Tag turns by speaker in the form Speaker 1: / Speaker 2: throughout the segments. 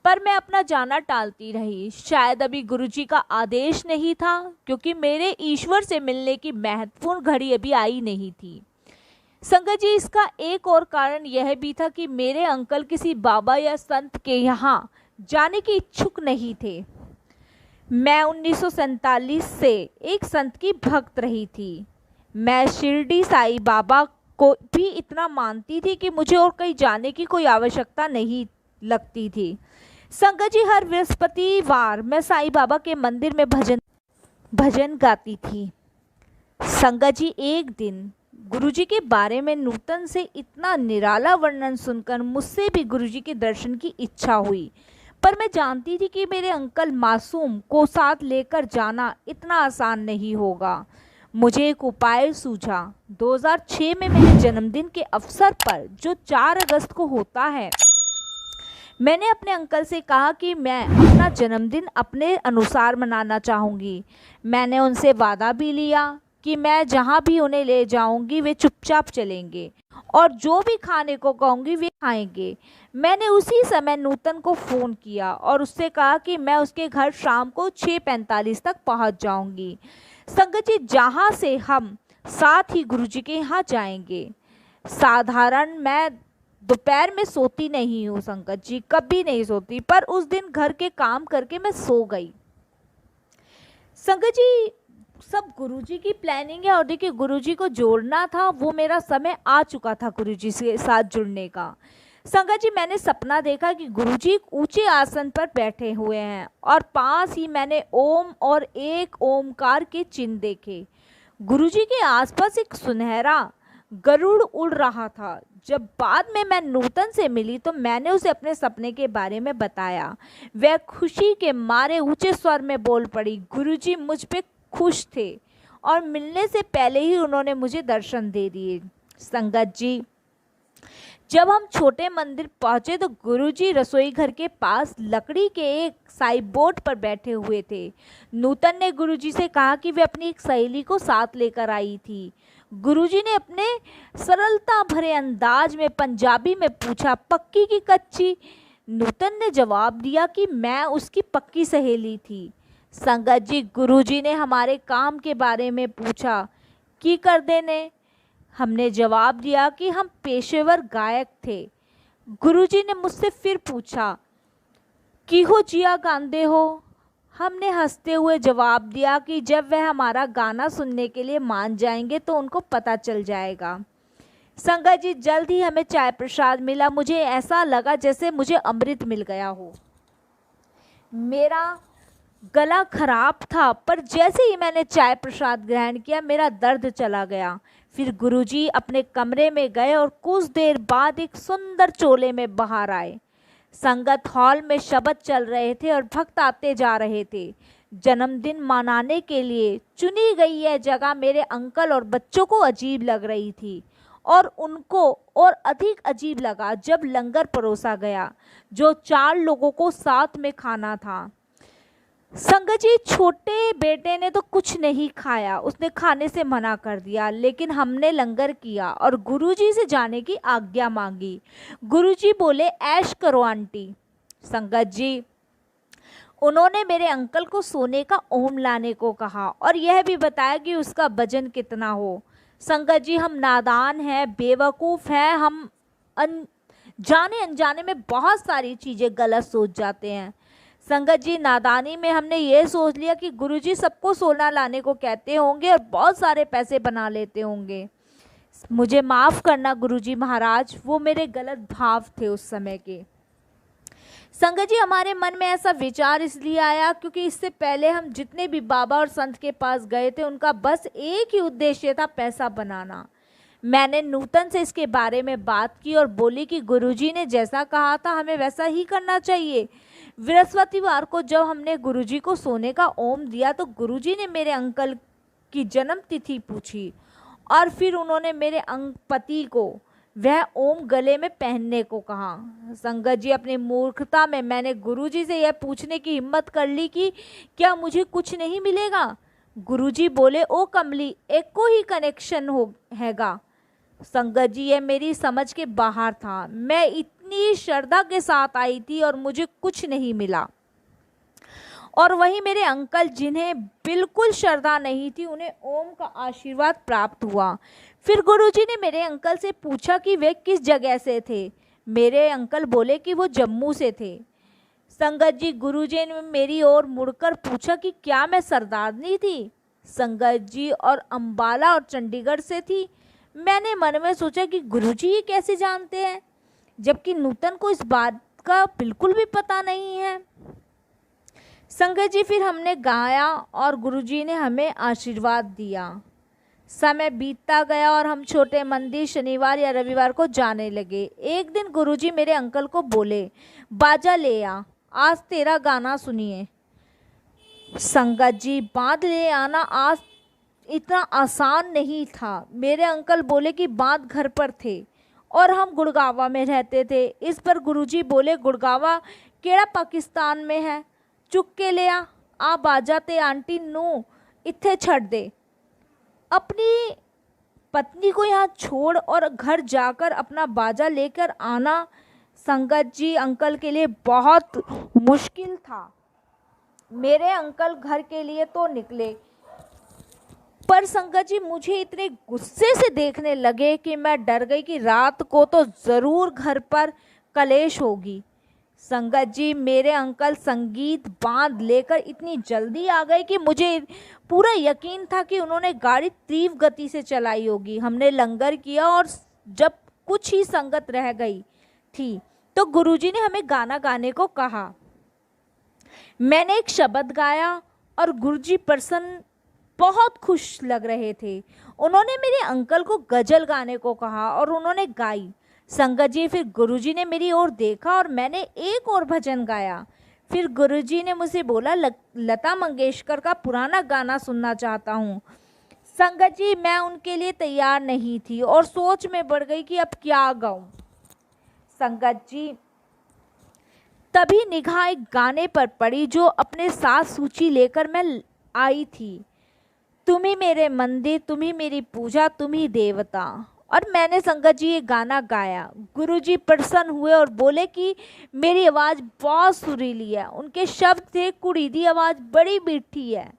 Speaker 1: पर मैं अपना जाना टालती रही। शायद अभी गुरुजी का आदेश नहीं था, क्योंकि मेरे ईश्वर से मिलने की महत्वपूर्ण घड़ी अभी आई नहीं थी। संगत जी, इसका एक और कारण यह भी था कि मेरे अंकल किसी बाबा या संत के यहाँ जाने के इच्छुक नहीं थे। मैं 1947 से एक संत की भक्त रही थी। मैं शिरडी साईं बाबा को भी इतना मानती थी कि मुझे और कहीं जाने की कोई आवश्यकता नहीं लगती थी। संगत जी, हर बृहस्पतिवार मैं साईं बाबा के मंदिर में भजन गाती थी। संगत जी, एक दिन गुरुजी के बारे में नूतन से इतना निराला वर्णन सुनकर मुझसे भी गुरुजी के दर्शन की इच्छा हुई। पर मैं जानती थी कि मेरे अंकल मासूम को साथ लेकर जाना इतना आसान नहीं होगा। मुझे एक उपाय सूझा। 2006 में मेरे जन्मदिन के अवसर पर, जो 4 अगस्त को होता है, मैंने अपने अंकल से कहा कि मैं अपना जन्मदिन अपने अनुसार मनाना चाहूँगी। मैंने उनसे वादा भी लिया कि मैं जहाँ भी उन्हें ले जाऊँगी वे चुपचाप चलेंगे और जो भी खाने को कहूँगी वे खाएंगे। मैंने उसी समय नूतन को फ़ोन किया और उससे कहा कि मैं उसके घर शाम को 6:45 तक पहुँच जाऊँगी। संगत जी, जहाँ से हम साथ ही गुरुजी के यहाँ जाएंगे। साधारण मैं दोपहर में सोती नहीं हूँ संगत जी, कभी नहीं सोती, पर उस दिन घर के काम करके मैं सो गई। संगत जी, सब गुरुजी की प्लानिंग है और देखिए, गुरुजी को जोड़ना था, वो मेरा समय आ चुका था गुरुजी के साथ जुड़ने का। संगत जी, मैंने सपना देखा कि गुरुजी एक ऊंचे आसन पर बैठे हुए हैं और पास ही मैंने ओम और एक ओमकार के चिन्ह देखे। गुरुजी के आसपास एक सुनहरा गरुड़ उड़ रहा था। जब बाद में मैं नूतन से मिली तो मैंने उसे अपने सपने के बारे में बताया। वह खुशी के मारे ऊंचे स्वर में बोल पड़ी। गुरुजी मुझ पे खुश थे और मिलने से पहले ही उन्होंने मुझे दर्शन दे दिए। संगत जी, जब हम छोटे मंदिर पहुंचे तो गुरुजी रसोई घर के पास लकड़ी के एक साइड बोर्ड पर बैठे हुए थे। नूतन ने गुरुजी से कहा कि वे अपनी एक सहेली को साथ लेकर आई थी। गुरुजी ने अपने सरलता भरे अंदाज में पंजाबी में पूछा, पक्की की कच्ची? नूतन ने जवाब दिया कि मैं उसकी पक्की सहेली थी। संगत जी, गुरुजी ने हमारे काम के बारे में पूछा की कर देने। हमने जवाब दिया कि हम पेशेवर गायक थे। गुरुजी ने मुझसे फिर पूछा कि हो जिया गांदे हो। हमने हंसते हुए जवाब दिया कि जब वह हमारा गाना सुनने के लिए मान जाएंगे तो उनको पता चल जाएगा। संगत जी, जल्द ही हमें चाय प्रसाद मिला। मुझे ऐसा लगा जैसे मुझे अमृत मिल गया हो। मेरा गला खराब था, पर जैसे ही मैंने चाय प्रसाद ग्रहण किया मेरा दर्द चला गया। फिर गुरुजी अपने कमरे में गए और कुछ देर बाद एक सुंदर चोले में बाहर आए। संगत, हॉल में शब्द चल रहे थे और भक्त आते जा रहे थे। जन्मदिन मनाने के लिए चुनी गई यह जगह मेरे अंकल और बच्चों को अजीब लग रही थी और उनको और अधिक अजीब लगा जब लंगर परोसा गया, जो 4 लोगों को साथ में खाना था। संगत जी, छोटे बेटे ने तो कुछ नहीं खाया, उसने खाने से मना कर दिया, लेकिन हमने लंगर किया और गुरुजी से जाने की आज्ञा मांगी। गुरुजी बोले, ऐश करो आंटी। संगत जी, उन्होंने मेरे अंकल को सोने का ओम लाने को कहा और यह भी बताया कि उसका वजन कितना हो। संगत जी, हम नादान हैं, बेवकूफ़ हैं, हम जाने अनजाने में बहुत सारी चीज़ें गलत सोच जाते हैं। संगत जी, नादानी में हमने ये सोच लिया कि गुरुजी सबको सोना लाने को कहते होंगे और बहुत सारे पैसे बना लेते होंगे। मुझे माफ़ करना गुरुजी महाराज, वो मेरे गलत भाव थे उस समय के। संगत जी, हमारे मन में ऐसा विचार इसलिए आया क्योंकि इससे पहले हम जितने भी बाबा और संत के पास गए थे उनका बस एक ही उद्देश्य था, पैसा बनाना। मैंने नूतन से इसके बारे में बात की और बोली कि गुरुजी ने जैसा कहा था हमें वैसा ही करना चाहिए। बृहस्पतिवार को जब हमने गुरुजी को सोने का ओम दिया तो गुरुजी ने मेरे अंकल की जन्म तिथि पूछी और फिर उन्होंने मेरे पति को वह ओम गले में पहनने को कहा। संगत जी, अपनी मूर्खता में मैंने गुरुजी से यह पूछने की हिम्मत कर ली कि क्या मुझे कुछ नहीं मिलेगा। गुरुजी बोले, ओ कमली, एक को ही कनेक्शन हो हैगा। संगत जी, यह मेरी समझ के बाहर था। मैं इतनी कितनी श्रद्धा के साथ आई थी और मुझे कुछ नहीं मिला। और वहीं मेरे अंकल जिन्हें बिल्कुल श्रद्धा नहीं थी, उन्हें ओम का आशीर्वाद प्राप्त हुआ। फिर गुरुजी ने मेरे अंकल से पूछा कि वे किस जगह से थे। मेरे अंकल बोले कि वो जम्मू से थे। संगत जी, गुरुजी ने मेरी ओर मुड़कर पूछा कि क्या मैं सरदारनी थी। संगत जी, और अंबाला और चंडीगढ़ से थी। मैंने मन में सोचा कि गुरुजी ये कैसे जानते हैं, जबकि नूतन को इस बात का बिल्कुल भी पता नहीं है। संगत जी, फिर हमने गाया और गुरुजी ने हमें आशीर्वाद दिया। समय बीतता गया और हम छोटे मंदिर शनिवार या रविवार को जाने लगे। एक दिन गुरुजी मेरे अंकल को बोले, बाजा ले आ, आज तेरा गाना सुनिए। संगत जी, बाँध ले आना आज इतना आसान नहीं था। मेरे अंकल बोले कि बाँध घर पर थे और हम गुड़गावा में रहते थे। इस पर गुरुजी बोले, गुड़गावा केड़ा पाकिस्तान में है, चुक के ले आ बाजा ते आंटी नू इत्थे छड़ दे। अपनी पत्नी को यहाँ छोड़ और घर जाकर अपना बाजा लेकर आना संगत जी अंकल के लिए बहुत मुश्किल था। मेरे अंकल घर के लिए तो निकले, पर संगत जी मुझे इतने गुस्से से देखने लगे कि मैं डर गई कि रात को तो ज़रूर घर पर कलेश होगी। संगत जी, मेरे अंकल संगीत बांध लेकर इतनी जल्दी आ गए कि मुझे पूरा यकीन था कि उन्होंने गाड़ी तीव्र गति से चलाई होगी। हमने लंगर किया और जब कुछ ही संगत रह गई थी तो गुरुजी ने हमें गाना गाने को कहा। मैंने एक शब्द गाया और गुरुजी प्रसन्न बहुत खुश लग रहे थे। उन्होंने मेरे अंकल को गजल गाने को कहा और उन्होंने गाई। संगत जी, फिर गुरुजी ने मेरी ओर देखा और मैंने एक और भजन गाया। फिर गुरुजी ने मुझसे बोला, लता मंगेशकर का पुराना गाना सुनना चाहता हूँ। संगत जी, मैं उनके लिए तैयार नहीं थी और सोच में पड़ गई कि अब क्या गाऊं। संगत जी, तभी निगाह एक गाने पर पड़ी जो अपने साथ सूची लेकर मैं आई थी। तुम ही मेरे मंदिर, तुम ही मेरी पूजा, तुम ही देवता। और मैंने संगत जी ये गाना गाया। गुरुजी प्रसन्न हुए और बोले कि मेरी आवाज़ बहुत सुरीली है। उनके शब्द थे, कुड़ी दी आवाज़ बड़ी मीठी है।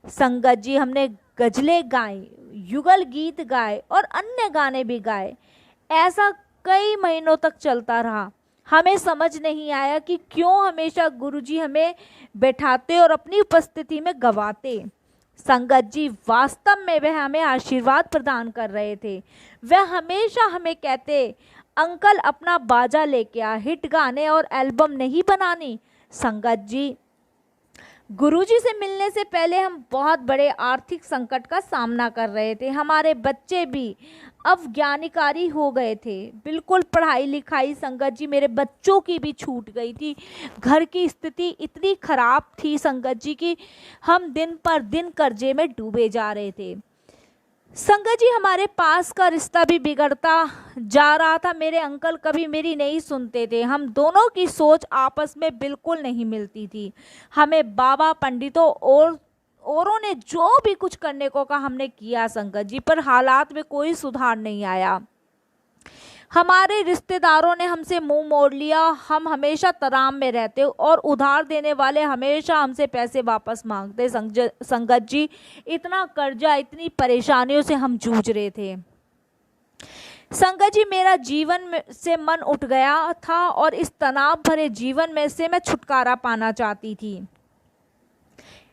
Speaker 1: संगत जी, हमने गजलें गाई, युगल गीत गाए और अन्य गाने भी गाए। ऐसा कई महीनों तक चलता रहा। हमें समझ नहीं आया कि क्यों हमेशा गुरुजी हमें बैठाते और अपनी उपस्थिति में गवाते। संगत जी, वास्तव में वह हमें आशीर्वाद प्रदान कर रहे थे। वह हमेशा हमें कहते, अंकल अपना बाजा लेके आ, हिट गाने और एल्बम नहीं बनानी। संगत जी, गुरुजी से मिलने से पहले हम बहुत बड़े आर्थिक संकट का सामना कर रहे थे। हमारे बच्चे भी अब ज्ञानिकारी हो गए थे। बिल्कुल पढ़ाई लिखाई संगत जी मेरे बच्चों की भी छूट गई थी। घर की स्थिति इतनी खराब थी संगत जी कि हम दिन पर दिन कर्जे में डूबे जा रहे थे। संगत जी, हमारे पास का रिश्ता भी बिगड़ता जा रहा था। मेरे अंकल कभी मेरी नहीं सुनते थे। हम दोनों की सोच आपस में बिल्कुल नहीं मिलती थी। हमें बाबा पंडितों और औरों ने जो भी कुछ करने को कहा हमने किया संगत जी, पर हालात में कोई सुधार नहीं आया। हमारे रिश्तेदारों ने हमसे मुंह मोड़ लिया। हम हमेशा तनाव में रहते और उधार देने वाले हमेशा हमसे पैसे वापस मांगते। संगत जी, इतना कर्जा, इतनी परेशानियों से हम जूझ रहे थे। संगत जी, मेरा जीवन से मन उठ गया था और इस तनाव भरे जीवन में से मैं छुटकारा पाना चाहती थी।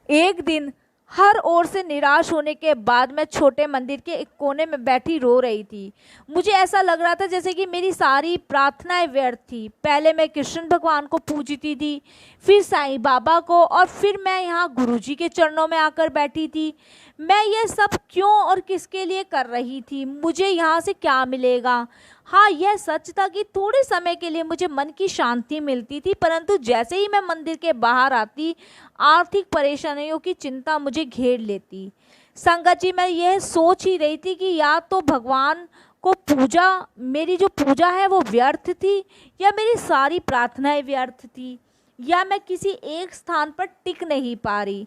Speaker 1: एक दिन हर ओर से निराश होने के बाद मैं छोटे मंदिर के एक कोने में बैठी रो रही थी। मुझे ऐसा लग रहा था जैसे कि मेरी सारी प्रार्थनाएं व्यर्थ थी। पहले मैं कृष्ण भगवान को पूजती थी, फिर साईं बाबा को, और फिर मैं यहाँ गुरुजी के चरणों में आकर बैठी थी। मैं ये सब क्यों और किसके लिए कर रही थी? मुझे यहाँ से क्या मिलेगा? हाँ, यह सच था कि थोड़े समय के लिए मुझे मन की शांति मिलती थी, परंतु जैसे ही मैं मंदिर के बाहर आती, आर्थिक परेशानियों की चिंता मुझे घेर लेती। संगत जी, मैं यह सोच ही रही थी कि या तो भगवान को पूजा, मेरी जो पूजा है वो व्यर्थ थी, या मेरी सारी प्रार्थनाएं व्यर्थ थी, या मैं किसी एक स्थान पर टिक नहीं पा रही।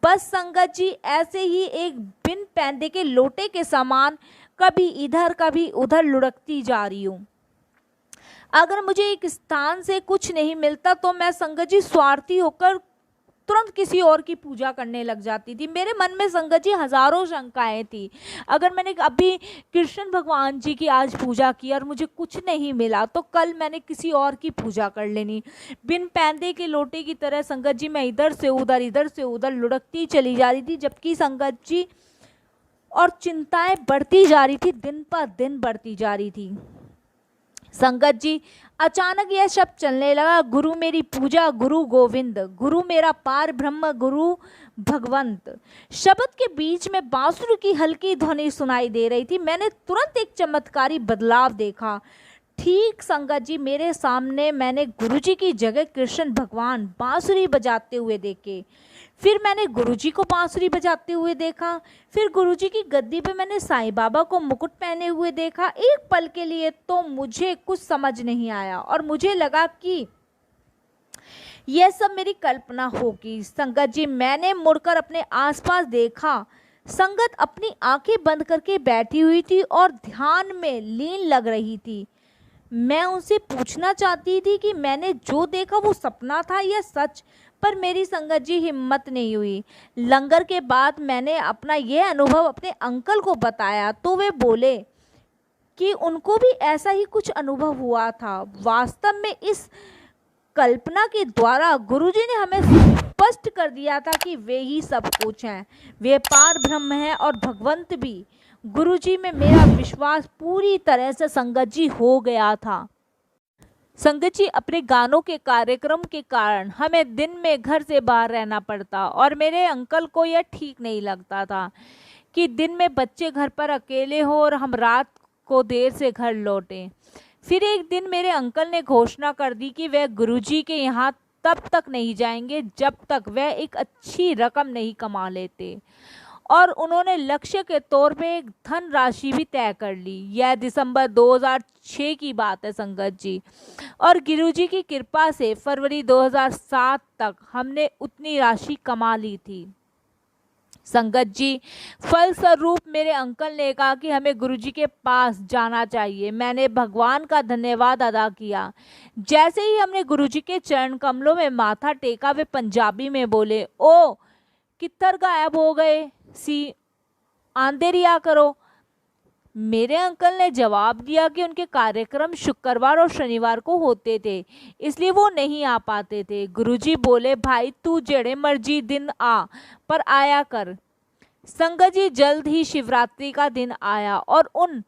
Speaker 1: बस संगत जी, ऐसे ही एक बिन पैंदे के लोटे के समान कभी इधर कभी उधर लुढ़कती जा रही हूँ। अगर मुझे एक स्थान से कुछ नहीं मिलता तो मैं संगत जी स्वार्थी होकर तुरंत किसी और की पूजा करने लग जाती थी। मेरे मन में संगत जी हजारों शंकाएं थी। अगर मैंने अभी कृष्ण भगवान जी की आज पूजा की और मुझे कुछ नहीं मिला तो कल मैंने किसी और की पूजा कर लेनी। बिन पैंदे के लोटे की तरह संगत जी मैं इधर से उधर लुढ़कती चली जा रही थी, जबकि संगत जी और चिंताएं बढ़ती जा रही थी, दिन पर दिन बढ़ती जा रही थी। संगत जी अचानक यह शब्द चलने लगा, गुरु मेरी पूजा, गुरु गोविंद, गुरु मेरा पार ब्रह्म, गुरु भगवंत। शब्द के बीच में बांसुरी की हल्की ध्वनि सुनाई दे रही थी। मैंने तुरंत एक चमत्कारी बदलाव देखा। ठीक संगत जी मेरे सामने मैंने गुरुजी की जगह कृष्ण भगवान बांसुरी बजाते हुए देखे। फिर मैंने गुरुजी को बांसुरी बजाते हुए देखा। फिर गुरुजी की गद्दी पे मैंने साईं बाबा को मुकुट पहने हुए देखा। एक पल के लिए तो मुझे कुछ समझ नहीं आया और मुझे लगा कि यह सब मेरी कल्पना होगी। संगत जी मैंने मुड़कर अपने आसपास देखा। संगत अपनी आंखें बंद करके बैठी हुई थी और ध्यान में लीन लग रही थी। मैं उनसे पूछना चाहती थी कि मैंने जो देखा वो सपना था या सच, पर मेरी संगत जी हिम्मत नहीं हुई। लंगर के बाद मैंने अपना यह अनुभव अपने अंकल को बताया तो वे बोले कि उनको भी ऐसा ही कुछ अनुभव हुआ था। वास्तव में इस कल्पना के द्वारा गुरुजी ने हमें स्पष्ट कर दिया था कि वे ही सब कुछ हैं, वे पार ब्रह्म हैं और भगवंत भी। गुरुजी में मेरा विश्वास पूरी तरह से संगत जी हो गया था। संगत जी अपने गानों के कार्यक्रम के कारण हमें दिन में घर से बाहर रहना पड़ता और मेरे अंकल को यह ठीक नहीं लगता था कि दिन में बच्चे घर पर अकेले हो और हम रात को देर से घर लौटें। फिर एक दिन मेरे अंकल ने घोषणा कर दी कि वह गुरुजी के यहाँ तब तक नहीं जाएंगे जब तक वह एक अच्छी रकम नहीं कमा लेते, और उन्होंने लक्ष्य के तौर पे एक धन राशि भी तय कर ली। यह दिसंबर 2006 की बात है संगत जी, और गुरुजी की कृपा से फरवरी 2007 तक हमने उतनी राशि कमा ली थी। संगत जी फलस्वरूप मेरे अंकल ने कहा कि हमें गुरुजी के पास जाना चाहिए। मैंने भगवान का धन्यवाद अदा किया। जैसे ही हमने गुरुजी के चरण कमलों में माथा टेका वे पंजाबी में बोले, ओ किधर गायब हो गए सी, आंदे रिया करो। मेरे अंकल ने जवाब दिया कि उनके कार्यक्रम शुक्रवार और शनिवार को होते थे, इसलिए वो नहीं आ पाते थे। गुरुजी बोले, भाई तू जेड़े मर्जी दिन आ, पर आया कर। संगत जी जल्द ही शिवरात्रि का दिन आया और उन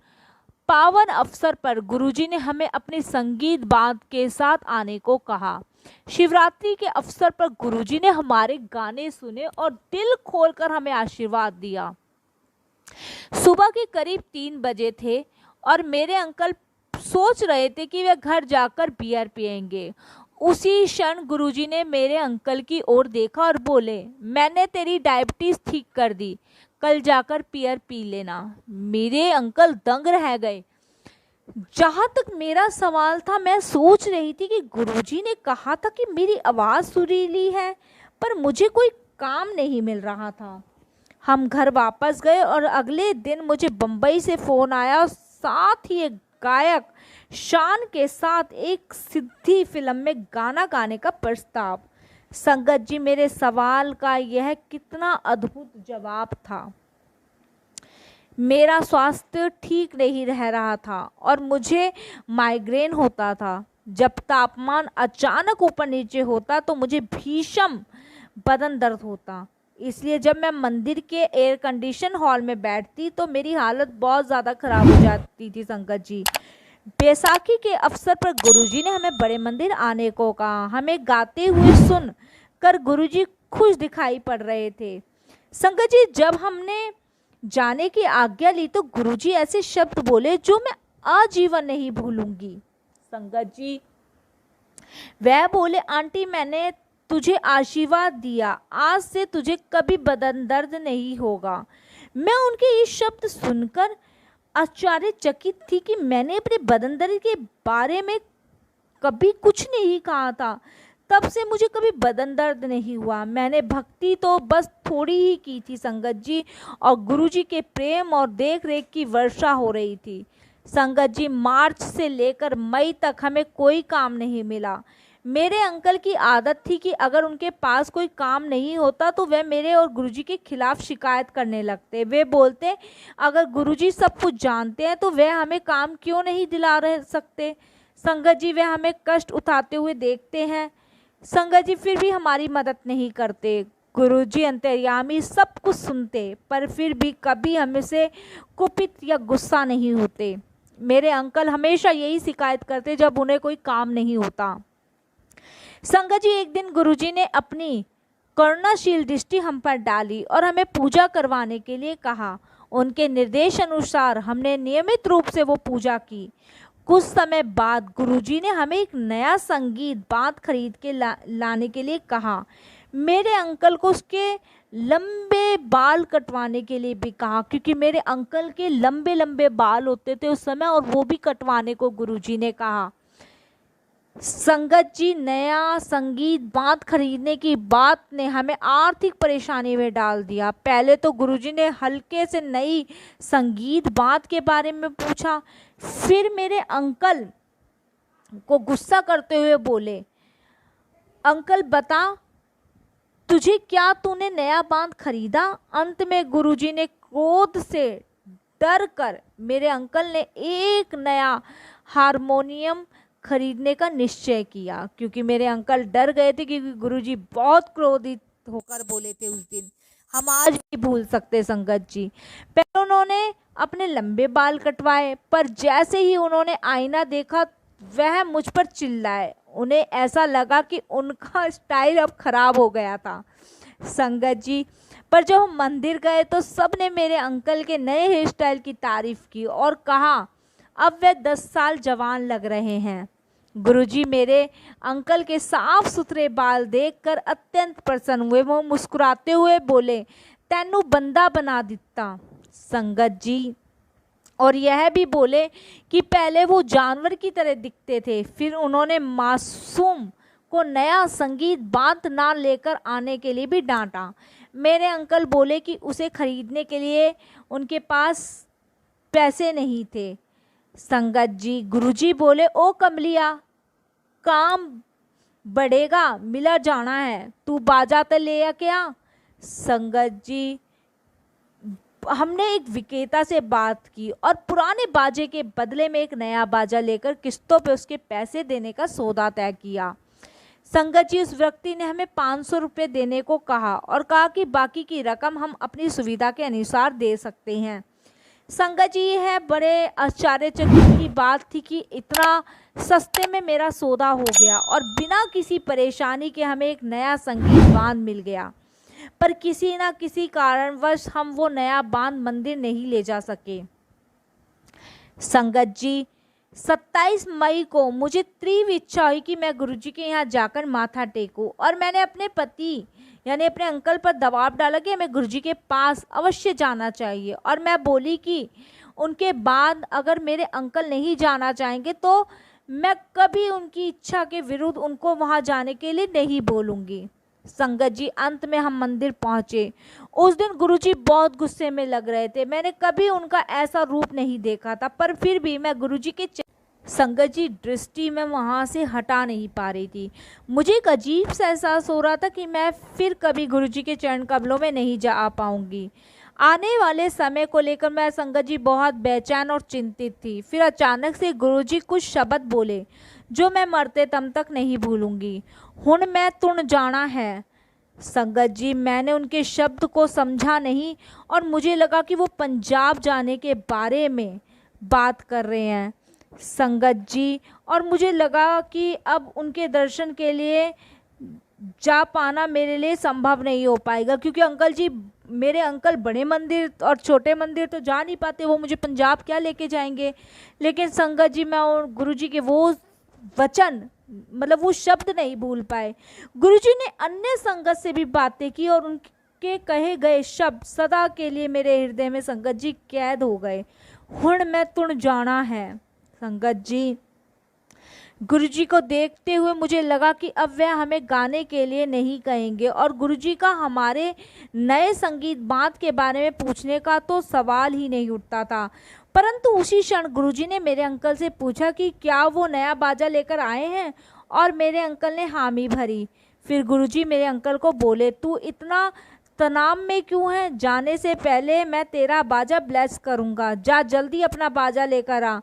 Speaker 1: पावन अवसर पर गुरुजी ने हमें अपनी संगीत बांध के साथ आने को कहा। शिवरात्रि के अवसर पर गुरुजी ने हमारे गाने सुने और दिल खोलकर हमें आशीर्वाद दिया। सुबह के करीब 3 बजे थे और मेरे अंकल सोच रहे थे कि वे घर जाकर बियर पिएंगे। उसी क्षण गुरुजी ने मेरे अंकल की ओर देखा और बोले, मैंने तेरी डायबिटीज ठीक कर दी, कल जाकर बियर पी लेना। मेरे अंकल दंग रह गए। जहाँ तक मेरा सवाल था, मैं सोच रही थी कि गुरुजी ने कहा था कि मेरी आवाज़ सुरीली है, पर मुझे कोई काम नहीं मिल रहा था। हम घर वापस गए और अगले दिन मुझे बम्बई से फ़ोन आया और साथ ही एक गायक शान के साथ एक सिद्धि फिल्म में गाना गाने का प्रस्ताव। संगत जी मेरे सवाल का यह कितना अद्भुत जवाब था। मेरा स्वास्थ्य ठीक नहीं रह रहा था और मुझे माइग्रेन होता था। जब तापमान अचानक ऊपर नीचे होता तो मुझे भीषण बदन दर्द होता। इसलिए जब मैं मंदिर के एयर कंडीशन हॉल में बैठती तो मेरी हालत बहुत ज़्यादा ख़राब हो जाती थी। संगत जी बैसाखी के अवसर पर गुरुजी ने हमें बड़े मंदिर आने को कहा। हमें गाते हुए सुन कर गुरुजी खुश दिखाई पड़ रहे थे। संगत जी जब हमने जाने की आज्ञा ली तो गुरुजी ऐसे शब्द बोले जो मैं आजीवन नहीं भूलूंगी। संगत जी वह बोले, आंटी मैंने तुझे आशीर्वाद दिया, आज से तुझे कभी बदन दर्द नहीं होगा। मैं उनके ये शब्द सुनकर आश्चर्यचकित थी कि मैंने अपने बदन दर्द के बारे में कभी कुछ नहीं कहा था। तब से मुझे कभी बदन दर्द नहीं हुआ। मैंने भक्ति तो बस थोड़ी ही की थी संगत जी, और गुरुजी के प्रेम और देख रेख की वर्षा हो रही थी। संगत जी, मार्च से लेकर मई तक हमें कोई काम नहीं मिला। मेरे अंकल की आदत थी कि अगर उनके पास कोई काम नहीं होता तो वे मेरे और गुरुजी के खिलाफ शिकायत करने लगते। वे बोलते, अगर गुरुजी सब कुछ जानते हैं तो वे हमें काम क्यों नहीं दिला रह सकते। संगत जी, वे हमें कष्ट उठाते हुए देखते हैं, संगत जी फिर भी हमारी मदद नहीं करते। गुरुजी अंतर्यामी सब कुछ सुनते, पर फिर भी कभी हमसे कुपित या गुस्सा नहीं होते। मेरे अंकल हमेशा यही शिकायत करते जब उन्हें कोई काम नहीं होता। संगत जी, एक दिन गुरुजी ने अपनी करुणाशील दृष्टि हम पर डाली और हमें पूजा करवाने के लिए कहा। उनके निर्देश अनुसार हमने नियमित रूप से वो पूजा की। कुछ समय बाद गुरुजी ने हमें एक नया संगीत बांध खरीद के लाने के लिए कहा। मेरे अंकल को उसके लंबे बाल कटवाने के लिए भी कहा, क्योंकि मेरे अंकल के लंबे लंबे बाल होते थे उस समय, और वो भी कटवाने को गुरुजी ने कहा। संगत जी, नया संगीत बांध खरीदने की बात ने हमें आर्थिक परेशानी में डाल दिया। पहले तो गुरुजी ने हल्के से नई संगीत बांध के बारे में पूछा, फिर मेरे अंकल को गुस्सा करते हुए बोले, अंकल बता तुझे क्या, तूने नया बांध खरीदा। अंत में गुरुजी ने क्रोध से डर कर मेरे अंकल ने एक नया हारमोनियम खरीदने का निश्चय किया, क्योंकि मेरे अंकल डर गए थे, क्योंकि गुरुजी बहुत क्रोधित होकर बोले थे उस दिन। हम आज भी भूल सकते संगत जी। पहले उन्होंने अपने लंबे बाल कटवाए, पर जैसे ही उन्होंने आईना देखा वह मुझ पर चिल्लाए। उन्हें ऐसा लगा कि उनका स्टाइल अब खराब हो गया था संगत जी। पर जब हम मंदिर गए तो सबने मेरे अंकल के नए हेयर स्टाइल की तारीफ की और कहा अब वे 10 साल जवान लग रहे हैं। गुरुजी मेरे अंकल के साफ सुथरे बाल देखकर अत्यंत प्रसन्न हुए। वो मुस्कुराते हुए बोले, तैनू बंदा बना दिता संगत जी। और यह भी बोले कि पहले वो जानवर की तरह दिखते थे। फिर उन्होंने मासूम को नया संगीत बांध ना लेकर आने के लिए भी डांटा। मेरे अंकल बोले कि उसे खरीदने के लिए उनके पास पैसे नहीं थे संगत जी। गुरुजी बोले, ओ कमलिया, काम बढ़ेगा, मिला जाना है, तू बाजा तो ले आ क्या। संगत जी, हमने एक विक्रेता से बात की और पुराने बाजे के बदले में एक नया बाजा लेकर किस्तों पे उसके पैसे देने का सौदा तय किया। संगत जी, उस व्यक्ति ने हमें 500 रुपये देने को कहा और कहा कि बाकी की रकम हम अपनी सुविधा के अनुसार दे सकते हैं। संगत जी, यह बड़े आश्चर्यचकित की बात थी कि इतना सस्ते में मेरा सौदा हो गया और बिना किसी परेशानी के हमें एक नया संगीत बांध मिल गया। पर किसी न किसी कारणवश हम वो नया बांध मंदिर नहीं ले जा सके। संगत जी, 27 मई को मुझे तीव्र इच्छा हुई कि मैं गुरुजी के यहाँ जाकर माथा टेकूं और मैंने अपने पति यानी अपने अंकल पर दबाव डाला कि हमें गुरुजी के पास अवश्य जाना चाहिए। और मैं बोली कि उनके बाद अगर मेरे अंकल नहीं जाना चाहेंगे तो मैं कभी उनकी इच्छा के विरुद्ध उनको वहाँ जाने के लिए नहीं बोलूँगी। संगत जी, अंत में हम मंदिर पहुँचे। उस दिन गुरुजी बहुत गुस्से में लग रहे थे। मैंने कभी उनका ऐसा रूप नहीं देखा था, पर फिर भी मैं गुरुजी के संगत जी दृष्टि में वहाँ से हटा नहीं पा रही थी। मुझे एक अजीब सा एहसास हो रहा था कि मैं फिर कभी गुरुजी के चरण कमलों में नहीं जा पाऊँगी। आने वाले समय को लेकर मैं संगत जी बहुत बेचैन और चिंतित थी। फिर अचानक से गुरुजी कुछ शब्द बोले जो मैं मरते दम तक नहीं भूलूंगी। हुण मैं तुण जाना है। संगत जी, मैंने उनके शब्द को समझा नहीं और मुझे लगा कि वो पंजाब जाने के बारे में बात कर रहे हैं संगत जी। और मुझे लगा कि अब उनके दर्शन के लिए जा पाना मेरे लिए संभव नहीं हो पाएगा, क्योंकि अंकल जी, मेरे अंकल बड़े मंदिर और छोटे मंदिर तो जा नहीं पाते, वो मुझे पंजाब क्या लेके जाएंगे। लेकिन संगत जी, मैं और गुरुजी के वो वचन मतलब वो शब्द नहीं भूल पाए। गुरुजी ने अन्य संगत से भी बातें की और उनके कहे गए शब्द सदा के लिए मेरे हृदय में संगत जी कैद हो गए। हुण मैं तुण जाना है। संगत जी, गुरुजी को देखते हुए मुझे लगा कि अब वह हमें गाने के लिए नहीं कहेंगे और गुरुजी का हमारे नए संगीत बांध के बारे में पूछने का तो सवाल ही नहीं उठता था। परंतु उसी क्षण गुरुजी ने मेरे अंकल से पूछा कि क्या वो नया बाजा लेकर आए हैं, और मेरे अंकल ने हामी भरी। फिर गुरुजी मेरे अंकल को बोले, तू इतना तनाव में क्यों है? जाने से पहले मैं तेरा बाजा ब्लेस करूँगा, जा जल्दी अपना बाजा लेकर आ।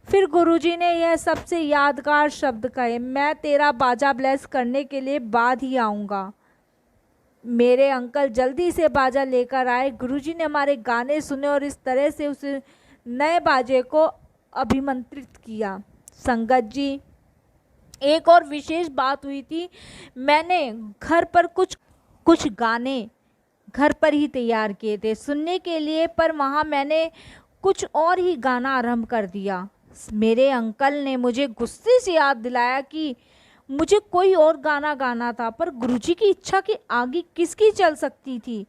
Speaker 1: फिर गुरुजी ने यह सबसे यादगार शब्द कहे, मैं तेरा बाजा ब्लेस करने के लिए बाद ही आऊँगा। मेरे अंकल जल्दी से बाजा लेकर आए। गुरुजी ने हमारे गाने सुने और इस तरह से उस नए बाजे को अभिमंत्रित किया। संगत जी, एक और विशेष बात हुई थी। मैंने घर पर कुछ गाने घर पर ही तैयार किए थे सुनने के लिए, पर वहाँ मैंने कुछ और ही गाना आरंभ कर दिया। मेरे अंकल ने मुझे गुस्से से याद दिलाया कि मुझे कोई और गाना गाना था, पर गुरुजी की इच्छा के आगे किसकी चल सकती थी।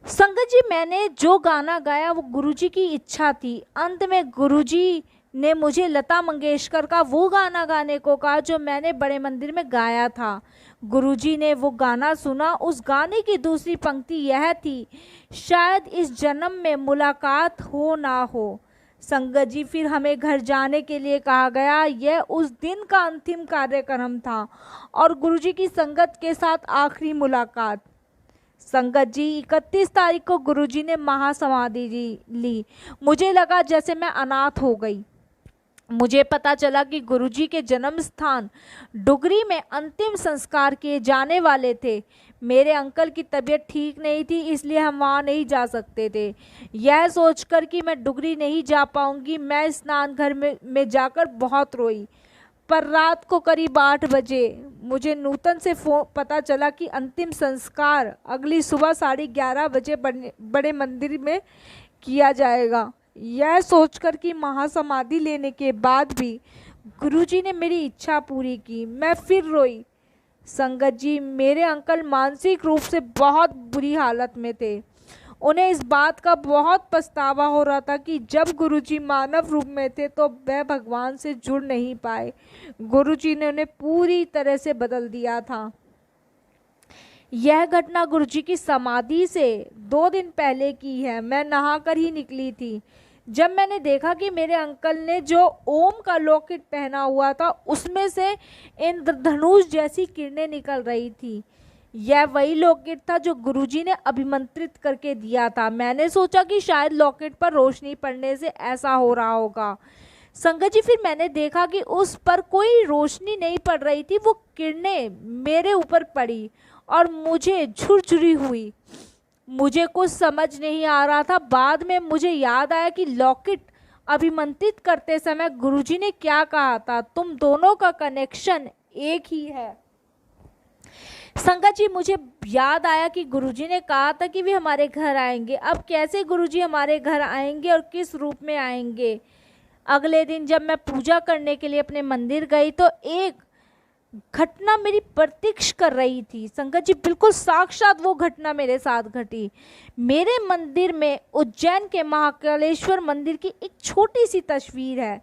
Speaker 1: संगत जी, मैंने जो गाना गाया वो गुरुजी की इच्छा थी। अंत में गुरुजी ने मुझे लता मंगेशकर का वो गाना गाने को कहा जो मैंने बड़े मंदिर में गाया था। गुरुजी ने वो गाना सुना। उस गाने की दूसरी पंक्ति यह थी, शायद इस जन्म में मुलाकात हो ना हो। संगत जी, फिर हमें घर जाने के लिए कहा गया। यह उस दिन का अंतिम कार्यक्रम था और गुरुजी की संगत के साथ आखिरी मुलाकात। संगत जी, 31 तारीख को गुरुजी ने महासमाधि ली। मुझे लगा जैसे मैं अनाथ हो गई। मुझे पता चला कि गुरुजी के जन्म स्थान डुगरी में अंतिम संस्कार किए जाने वाले थे। मेरे अंकल की तबीयत ठीक नहीं थी, इसलिए हम वहाँ नहीं जा सकते थे। यह सोचकर कि मैं डुगरी नहीं जा पाऊँगी, मैं स्नान घर में जाकर बहुत रोई। पर रात को करीब 8 बजे मुझे नूतन से पता चला कि अंतिम संस्कार अगली सुबह 11:30 बजे बड़े मंदिर में किया जाएगा। यह सोचकर कि महासमाधि लेने के बाद भी गुरुजी ने मेरी इच्छा पूरी की, मैं फिर रोई। संगत जी, मेरे अंकल मानसिक रूप से बहुत बुरी हालत में थे। उन्हें इस बात का बहुत पछतावा हो रहा था कि जब गुरुजी मानव रूप में थे तो वह भगवान से जुड़ नहीं पाए। गुरुजी ने उन्हें पूरी तरह से बदल दिया था। यह घटना गुरुजी की समाधि से 2 दिन पहले की है। मैं नहाकर ही निकली थी जब मैंने देखा कि मेरे अंकल ने जो ओम का लॉकेट पहना हुआ था उसमें से इंद्रधनुष जैसी किरणें निकल रही थी। यह वही लॉकेट था जो गुरुजी ने अभिमंत्रित करके दिया था। मैंने सोचा कि शायद लॉकेट पर रोशनी पड़ने से ऐसा हो रहा होगा। संगत जी, फिर मैंने देखा कि उस पर कोई रोशनी नहीं पड़ रही थी, वो किरणें मेरे ऊपर पड़ी और मुझे झुरझुरी हुई। मुझे कुछ समझ नहीं आ रहा था। बाद में मुझे याद आया कि लॉकेट अभिमंत्रित करते समय गुरुजी ने क्या कहा था, तुम दोनों का कनेक्शन एक ही है। संगत जी, मुझे याद आया कि गुरुजी ने कहा था कि वे हमारे घर आएंगे। अब कैसे गुरुजी हमारे घर आएंगे और किस रूप में आएंगे? अगले दिन जब मैं पूजा करने के लिए अपने मंदिर गई तो एक घटना मेरी प्रतीक्षा कर रही थी। संगत जी, बिल्कुल साक्षात वो घटना मेरे साथ घटी। मेरे मंदिर में, उज्जैन के महाकालेश्वर मंदिर की एक छोटी सी तस्वीर है।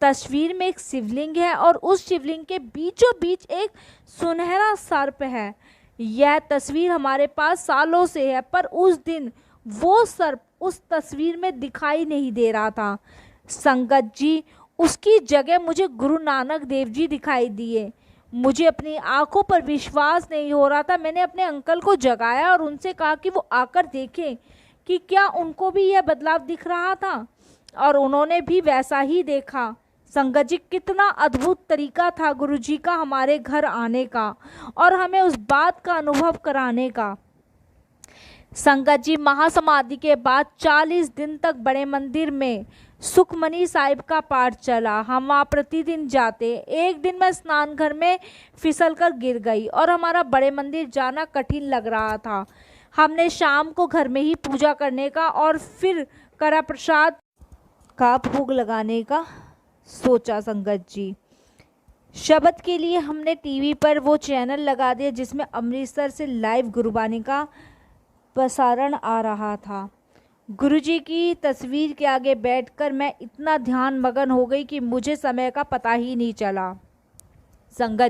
Speaker 1: तस्वीर में एक शिवलिंग है और उस शिवलिंग के बीचों बीच एक सुनहरा सर्प है। यह तस्वीर हमारे पास सालों से है, पर उस दिन वो सर्प उस तस्वीर में दिखाई नहीं दे रहा था। संगत जी, उसकी जगह मुझे गुरु नानक देव जी दिखाई दिए। मुझे अपनी आंखों पर विश्वास नहीं हो रहा था। मैंने अपने अंकल को जगाया और उनसे कहा कि वो आकर देखें कि क्या उनको भी यह बदलाव दिख रहा था, और उन्होंने भी वैसा ही देखा। संगत जी, कितना अद्भुत तरीका था गुरुजी का हमारे घर आने का और हमें उस बात का अनुभव कराने का। संगत जी, महासमाधि के बाद 40 दिन तक बड़े मंदिर में सुखमनी साहिब का पाठ चला। हम वहाँ प्रतिदिन जाते। एक दिन मैं स्नान घर में फिसलकर गिर गई और हमारा बड़े मंदिर जाना कठिन लग रहा था। हमने शाम को घर में ही पूजा करने का और फिर कड़ा प्रसाद का भोग लगाने का सोचा। संगत जी, शब्द के लिए हमने टीवी पर वो चैनल लगा दिया जिसमें अमृतसर से लाइव गुरुबानी का प्रसारण आ रहा था। गुरुजी की तस्वीर के आगे बैठकर मैं इतना ध्यान मगन हो गई कि मुझे समय का पता ही नहीं चला। संगत